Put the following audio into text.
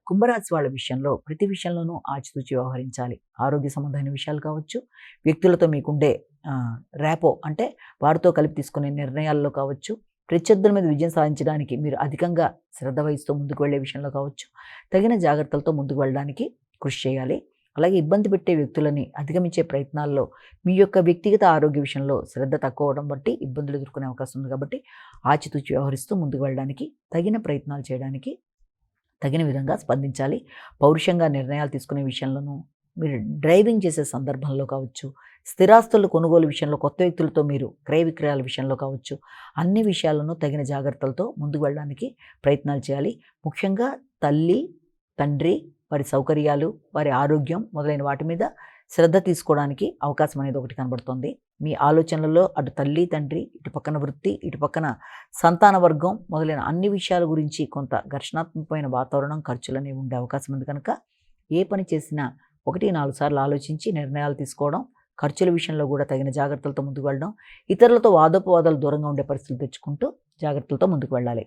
కుంభరాశి వాళ్ళ విషయంలో ప్రతి విషయంలోనూ ఆచితూచి వ్యవహరించాలి. ఆరోగ్య సంబంధమైన విషయాలు కావచ్చు, వ్యక్తులతో మీకుండే ర్యాపో అంటే వారితో కలిపి తీసుకునే నిర్ణయాల్లో కావచ్చు, ప్రత్యర్థుల మీద విజయం సాధించడానికి మీరు అధికంగా శ్రద్ధ వహిస్తూ ముందుకు వెళ్ళే విషయంలో కావచ్చు, తగిన జాగ్రత్తలతో ముందుకు వెళ్ళడానికి కృషి చేయాలి. అలాగే ఇబ్బంది పెట్టే వ్యక్తులని అధిగమించే ప్రయత్నాల్లో మీ యొక్క వ్యక్తిగత ఆరోగ్య విషయంలో శ్రద్ధ తక్కువ అవ్వడం బట్టి ఇబ్బందులు ఎదుర్కొనే అవకాశం ఉంది కాబట్టి ఆచితూచి వ్యవహరిస్తూ ముందుకు వెళ్ళడానికి, తగిన ప్రయత్నాలు చేయడానికి తగిన విధంగా స్పందించాలి. పౌరుషంగా నిర్ణయాలు తీసుకునే విషయంలోనూ, మీరు డ్రైవింగ్ చేసే సందర్భంలో కావచ్చు, స్థిరాస్తుల కొనుగోలు విషయంలో, కొత్త వ్యక్తులతో మీరు క్రయ విక్రయాల విషయంలో కావచ్చు, అన్ని విషయాల్లోనూ తగిన జాగ్రత్తలతో ముందుకు వెళ్ళడానికి ప్రయత్నాలు చేయాలి. ముఖ్యంగా తల్లి, తండ్రి, వారి సౌకర్యాలు, వారి ఆరోగ్యం మొదలైన వాటి మీద శ్రద్ధ తీసుకోవడానికి అవకాశం అనేది ఒకటి కనబడుతుంది. మీ ఆలోచనలలో అటు తల్లి, తండ్రి, ఇటు పక్కన వృత్తి, ఇటు పక్కన సంతాన వర్గం మొదలైన అన్ని విషయాల గురించి కొంత ఘర్షణాత్మకమైన వాతావరణం, ఖర్చులనేవి ఉండే అవకాశం ఉంది కనుక ఏ పని చేసినా 1, 4 సార్లు ఆలోచించి నిర్ణయాలు తీసుకోవడం, ఖర్చుల విషయంలో కూడా తగిన జాగ్రత్తలతో ముందుకు వెళ్ళడం, ఇతరులతో వాదోపవాదాలు దూరంగా ఉండే పరిస్థితులు తెచ్చుకుంటూ జాగ్రత్తలతో ముందుకు వెళ్ళాలి.